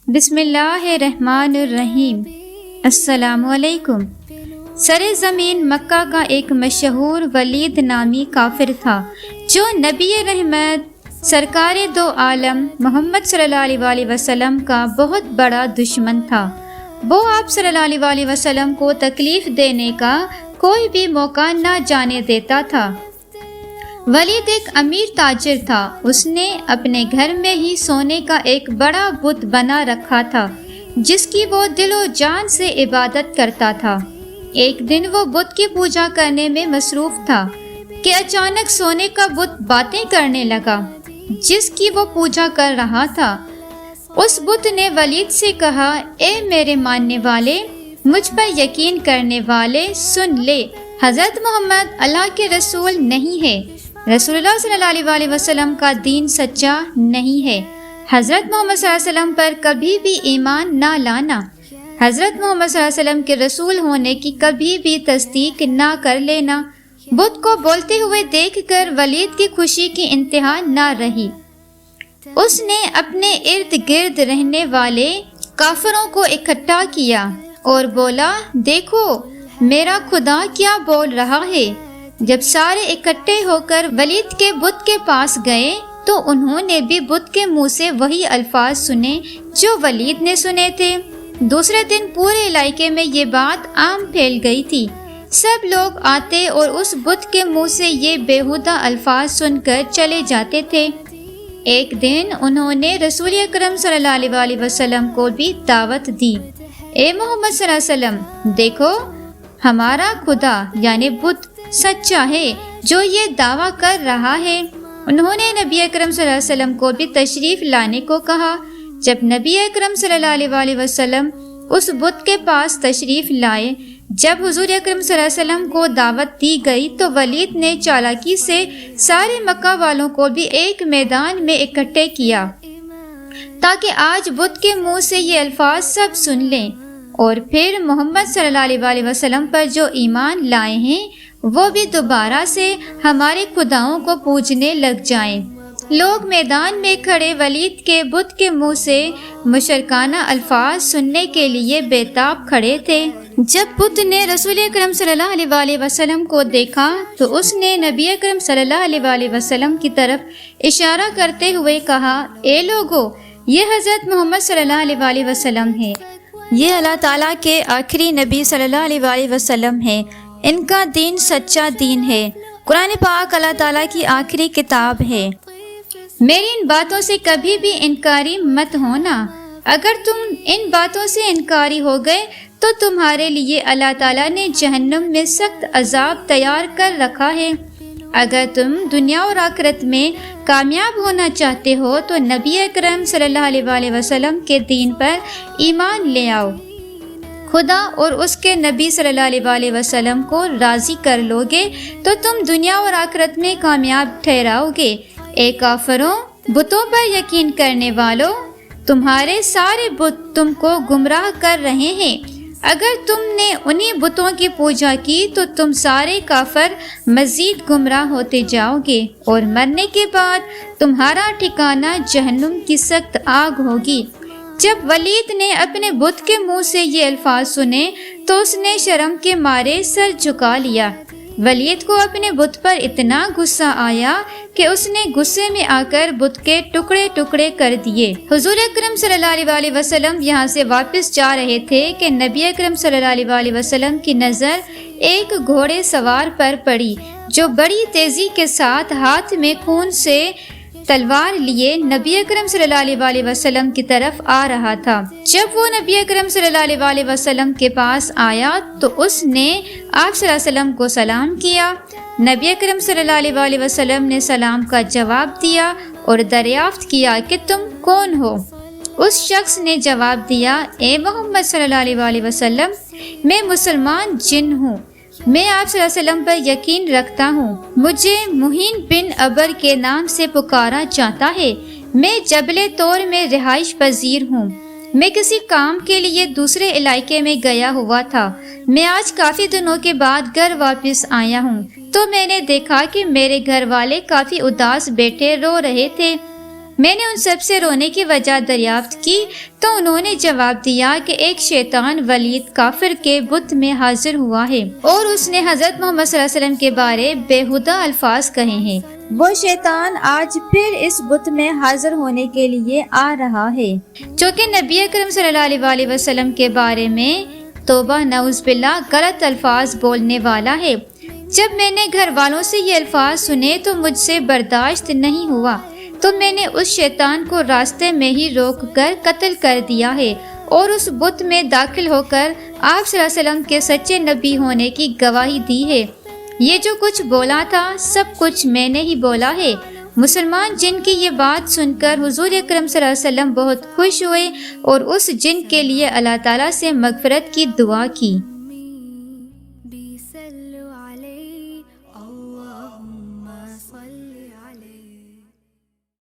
بسم اللہ الرحمن الرحیم۔ السلام علیکم۔ سر زمین مکہ کا ایک مشہور ولید نامی کافر تھا جو نبی رحمت سرکار دو عالم محمد صلی اللہ علیہ وسلم کا بہت بڑا دشمن تھا۔ وہ آپ صلی اللہ علیہ وسلم کو تکلیف دینے کا کوئی بھی موقع نہ جانے دیتا تھا۔ ولید ایک امیر تاجر تھا۔ اس نے اپنے گھر میں ہی سونے کا ایک بڑا بت بنا رکھا تھا جس کی وہ دل و جان سے عبادت کرتا تھا۔ ایک دن وہ بت کی پوجا کرنے میں مصروف تھا کہ اچانک سونے کا بت باتیں کرنے لگا جس کی وہ پوجا کر رہا تھا۔ اس بت نے ولید سے کہا، اے میرے ماننے والے، مجھ پر یقین کرنے والے، سن لے، حضرت محمد اللہ کے رسول نہیں ہے۔ رسول اللہ صلی اللہ علیہ وسلم کا دین سچا نہیں ہے۔ حضرت محمد صلی اللہ علیہ وسلم پر کبھی بھی ایمان نہ لانا، حضرت محمد صلی اللہ علیہ وسلم کے رسول ہونے کی کبھی بھی تصدیق نہ کر لینا۔ بت کو بولتے ہوئے دیکھ کر ولید کی خوشی کی انتہا نہ رہی۔ اس نے اپنے ارد گرد رہنے والے کافروں کو اکٹھا کیا اور بولا، دیکھو میرا خدا کیا بول رہا ہے۔ جب سارے اکٹھے ہو کر ولید کے بت کے پاس گئے تو انہوں نے بھی بت کے منہ سے وہی الفاظ سنے جو ولید نے سنے تھے۔ دوسرے دن پورے علاقے میں یہ بات عام پھیل گئی تھی۔ سب لوگ آتے اور اس بت کے منہ سے یہ بیہودہ الفاظ سن کر چلے جاتے تھے۔ ایک دن انہوں نے رسول اکرم صلی اللہ علیہ وسلم کو بھی دعوت دی، اے محمد صلی اللہ علیہ وسلم، دیکھو ہمارا خدا یعنی بت سچا ہے جو یہ دعویٰ کر رہا ہے۔ انہوں نے نبی اکرم صلی اللہ علیہ وسلم کو بھی تشریف لانے کو کہا۔ جب نبی اکرم صلی اللہ علیہ وسلم اس بت کے پاس تشریف لائے، جب حضور اکرم صلی اللہ علیہ وسلم کو دعوت دی گئی تو ولید نے چالاکی سے سارے مکہ والوں کو بھی ایک میدان میں اکٹھے کیا تاکہ آج بت کے منہ سے یہ الفاظ سب سن لیں، اور پھر محمد صلی اللہ علیہ وسلم پر جو ایمان لائے ہیں وہ بھی دوبارہ سے ہمارے خداؤں کو پوجنے لگ جائیں۔ لوگ میدان میں کھڑے ولید کے بت کے منہ سے مشرکانہ الفاظ سننے کے لیے بے تاب کھڑے تھے۔ جب بت نے رسول اکرم صلی اللہ علیہ وسلم کو دیکھا تو اس نے نبی اکرم صلی اللہ علیہ وسلم کی طرف اشارہ کرتے ہوئے کہا، اے لوگو، یہ حضرت محمد صلی اللہ علیہ وسلم ہے، یہ اللہ تعالیٰ کے آخری نبی صلی اللہ علیہ وسلم ہے، ان کا دین سچا دین ہے، قرآن پاک اللہ تعالیٰ کی آخری کتاب ہے۔ میری ان باتوں سے کبھی بھی انکاری مت ہونا۔ اگر تم ان باتوں سے انکاری ہو گئے تو تمہارے لیے اللہ تعالیٰ نے جہنم میں سخت عذاب تیار کر رکھا ہے۔ اگر تم دنیا اور آخرت میں کامیاب ہونا چاہتے ہو تو نبی اکرم صلی اللہ علیہ وسلم کے دین پر ایمان لے آؤ۔ خدا اور اس کے نبی صلی اللہ علیہ وسلم کو راضی کر لو گے تو تم دنیا اور آخرت میں کامیاب ٹھہراؤ گے۔ اے کافروں، بتوں پر یقین کرنے والوں، تمہارے سارے بت تم کو گمراہ کر رہے ہیں۔ اگر تم نے انہی بتوں کی پوجا کی تو تم سارے کافر مزید گمراہ ہوتے جاؤ گے، اور مرنے کے بعد تمہارا ٹھکانہ جہنم کی سخت آگ ہوگی۔ جب ولید نے اپنے بت کے منہ سے یہ الفاظ سنے تو اس نے شرم کے مارے سر جھکا لیا۔ ولید کو اپنے بت پر اتنا غصہ آیا کہ اس نے غصے میں آ کر بت کے ٹکڑے ٹکڑے کر دیے۔ حضور اکرم صلی اللہ علیہ وسلم یہاں سے واپس جا رہے تھے کہ نبی اکرم صلی اللہ علیہ وسلم کی نظر ایک گھوڑے سوار پر پڑی جو بڑی تیزی کے ساتھ ہاتھ میں خون سے تلوار لیے نبی اکرم صلی اللہ علیہ وسلم کی طرف آ رہا تھا۔ جب وہ نبی اکرم صلی اللہ علیہ وسلم کے پاس آیا تو اس نے آپ صلی اللہ علیہ وسلم کو سلام کیا۔ نبی اکرم صلی اللہ علیہ وسلم نے سلام کا جواب دیا اور دریافت کیا کہ تم کون ہو؟ اس شخص نے جواب دیا، اے محمد صلی اللہ علیہ وسلم، میں مسلمان جن ہوں، میں آپ صلی اللہ علیہ وسلم پر یقین رکھتا ہوں، مجھے مہین بن عبر کے نام سے پکارا جاتا ہے، میں جبل طور میں رہائش پذیر ہوں، میں کسی کام کے لیے دوسرے علاقے میں گیا ہوا تھا، میں آج کافی دنوں کے بعد گھر واپس آیا ہوں تو میں نے دیکھا کہ میرے گھر والے کافی اداس بیٹھے رو رہے تھے۔ میں نے ان سب سے رونے کی وجہ دریافت کی تو انہوں نے جواب دیا کہ ایک شیطان ولید کافر کے بت میں حاضر ہوا ہے اور اس نے حضرت محمد صلی اللہ علیہ وسلم کے بارے بےہودہ الفاظ کہے ہیں۔ وہ شیطان آج پھر اس بت میں حاضر ہونے کے لیے آ رہا ہے جو کہ نبی اکرم صلی اللہ علیہ وسلم کے بارے میں توبہ نعوذ باللہ غلط الفاظ بولنے والا ہے۔ جب میں نے گھر والوں سے یہ الفاظ سنے تو مجھ سے برداشت نہیں ہوا، تو میں نے اس شیطان کو راستے میں ہی روک کر قتل کر دیا ہے اور اس بت میں داخل ہو کر آپ صلی اللہ علیہ وسلم کے سچے نبی ہونے کی گواہی دی ہے۔ یہ جو کچھ بولا تھا سب کچھ میں نے ہی بولا ہے۔ مسلمان جن کی یہ بات سن کر حضور اکرم صلی اللہ علیہ وسلم بہت خوش ہوئے اور اس جن کے لیے اللہ تعالیٰ سے مغفرت کی دعا کی۔